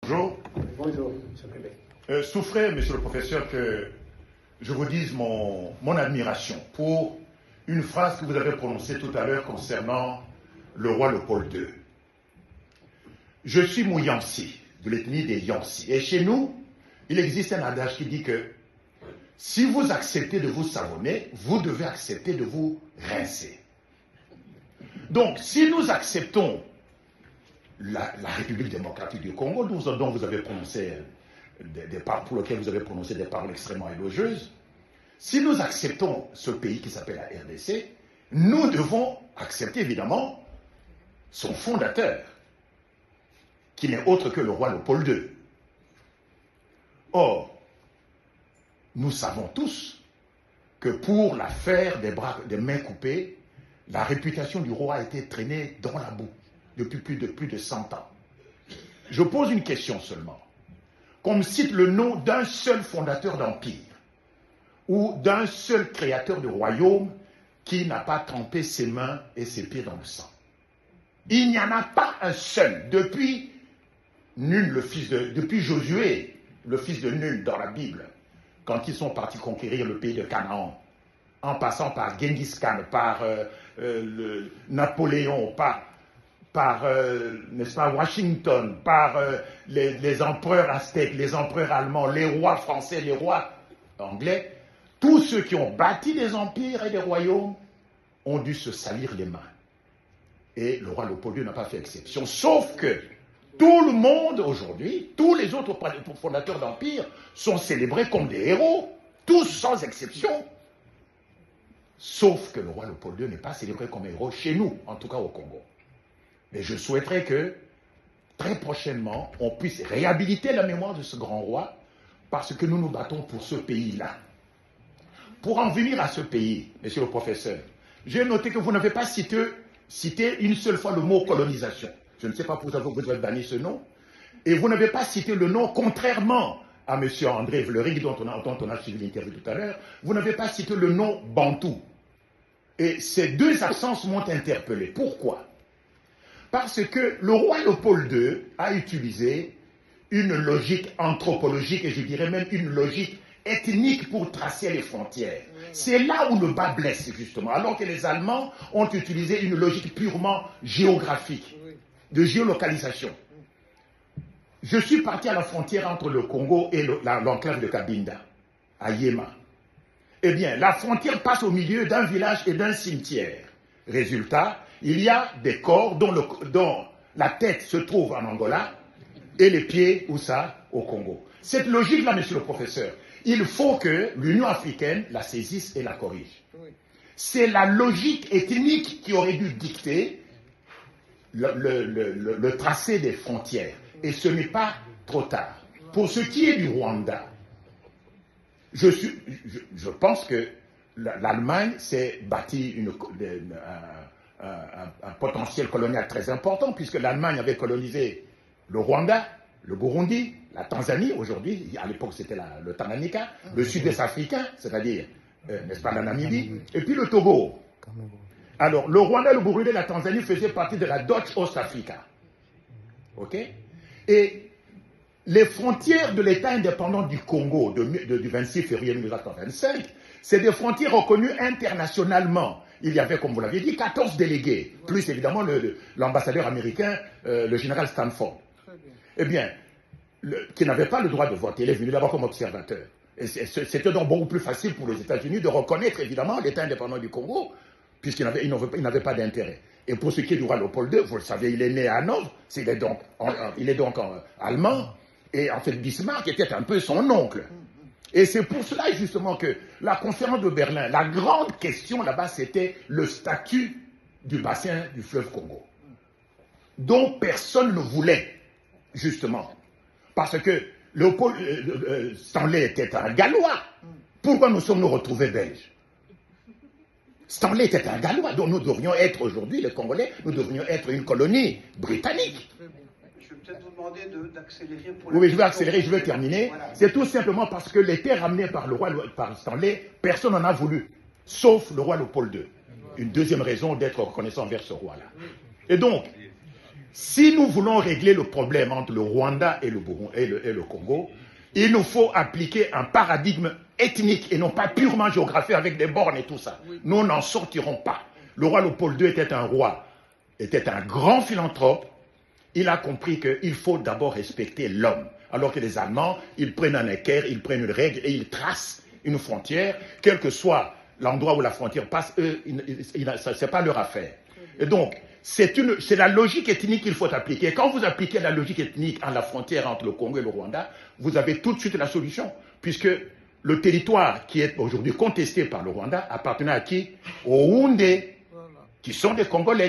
Bonjour. Bonjour, monsieur Québec. Souffrez, monsieur le professeur, que je vous dise mon admiration pour une phrase que vous avez prononcée tout à l'heure concernant le roi Léopold II. Je suis Mouyansi, de l'ethnie des Yansi. Et chez nous, il existe un adage qui dit que si vous acceptez de vous savonner, vous devez accepter de vous rincer. Donc, si nous acceptons la République démocratique du Congo, dont vous avez prononcé pour lequel vous avez prononcé des paroles extrêmement élogieuses, si nous acceptons ce pays qui s'appelle la RDC, nous devons accepter évidemment son fondateur, qui n'est autre que le roi Léopold II. Or, nous savons tous que pour l'affaire des mains coupées, la réputation du roi a été traînée dans la boue depuis plus de 100 ans. Je pose une question seulement. Qu'on me cite le nom d'un seul fondateur d'empire ou d'un seul créateur de royaume qui n'a pas trempé ses mains et ses pieds dans le sang. Il n'y en a pas un seul. Depuis Josué, le fils de Nun dans la Bible, quand ils sont partis conquérir le pays de Canaan, en passant par Genghis Khan, par Napoléon, par n'est-ce pas, Washington, par les empereurs aztèques, les empereurs allemands, les rois français, les rois anglais, tous ceux qui ont bâti des empires et des royaumes ont dû se salir les mains. Et le roi Léopold II n'a pas fait exception, sauf que tout le monde aujourd'hui, tous les autres fondateurs d'empires sont célébrés comme des héros, tous sans exception. Sauf que le roi Léopold II n'est pas célébré comme héros chez nous, en tout cas au Congo. Mais je souhaiterais que, très prochainement, on puisse réhabiliter la mémoire de ce grand roi, parce que nous nous battons pour ce pays-là. Pour en venir à ce pays, monsieur le professeur, j'ai noté que vous n'avez pas cité une seule fois le mot colonisation. Je ne sais pas pourquoi vous avez banni ce nom. Et vous n'avez pas cité le nom, contrairement à M. André Vleury, dont on a suivi l'interview tout à l'heure, vous n'avez pas cité le nom Bantou. Et ces deux absences m'ont interpellé. Pourquoi? Parce que le roi Léopold II a utilisé une logique anthropologique, et je dirais même une logique ethnique pour tracer les frontières. C'est là où le bas blesse, justement, alors que les Allemands ont utilisé une logique purement géographique, de géolocalisation. Je suis parti à la frontière entre le Congo et l'enclave de Cabinda, à Yéma. Eh bien, la frontière passe au milieu d'un village et d'un cimetière. Résultat, il y a des corps dont la tête se trouve en Angola et les pieds, où ça? Au Congo. Cette logique-là, monsieur le professeur, il faut que l'Union africaine la saisisse et la corrige. C'est la logique ethnique qui aurait dû dicter le tracé des frontières. Et ce n'est pas trop tard. Pour ce qui est du Rwanda, je pense que l'Allemagne s'est bâti un potentiel colonial très important, puisque l'Allemagne avait colonisé le Rwanda, le Burundi, la Tanzanie, aujourd'hui, à l'époque c'était le Tanganyika, le sud-est africain, c'est-à-dire, n'est-ce pas, la Namibie, et puis le Togo. Alors, le Rwanda, le Burundi et la Tanzanie faisaient partie de la Dutch East Africa. OK? Et les frontières de l'État indépendant du Congo du 26 février 1925, c'est des frontières reconnues internationalement. Il y avait, comme vous l'avez dit, 14 délégués, plus évidemment l'ambassadeur américain, le général Stanford. Eh bien, qui n'avait pas le droit de voter, il est venu là-bas comme observateur. Et c'était donc beaucoup plus facile pour les États-Unis de reconnaître évidemment l'État indépendant du Congo, puisqu'il n'avait pas d'intérêt. Et pour ce qui est du roi Léopold II, vous le savez, il est né à Hanovre, il est donc allemand, et en fait Bismarck était un peu son oncle. Et c'est pour cela justement que la conférence de Berlin, la grande question là-bas, c'était le statut du bassin du fleuve Congo, dont personne ne voulait, justement. Parce que Stanley était un Gallois. Pourquoi nous sommes-nous retrouvés belges? Stanley était un Gallois, dont nous devrions être aujourd'hui, les Congolais, nous devrions être une colonie britannique. Je vais peut-être vous demander d'accélérer pour... Oui, je vais accélérer, je vais terminer. Voilà. C'est tout simplement parce que les terres ramenées par Stanley, personne n'en a voulu, sauf le roi Léopold II. Une deuxième raison d'être reconnaissant envers ce roi-là. Et donc, Si nous voulons régler le problème entre le Rwanda et le Congo, il nous faut appliquer un paradigme ethnique et non pas purement géographique avec des bornes et tout ça. Nous n'en sortirons pas. Le roi Léopold II était un grand philanthrope. Il a compris qu'il faut d'abord respecter l'homme. Alors que les Allemands, ils prennent un équerre, ils prennent une règle et ils tracent une frontière, quel que soit l'endroit où la frontière passe, eux, ce n'est pas leur affaire. Et donc, c'est la logique ethnique qu'il faut appliquer. Et quand vous appliquez la logique ethnique à la frontière entre le Congo et le Rwanda, vous avez tout de suite la solution. Puisque le territoire qui est aujourd'hui contesté par le Rwanda appartenait à qui? Aux Houndés, qui sont des Congolais.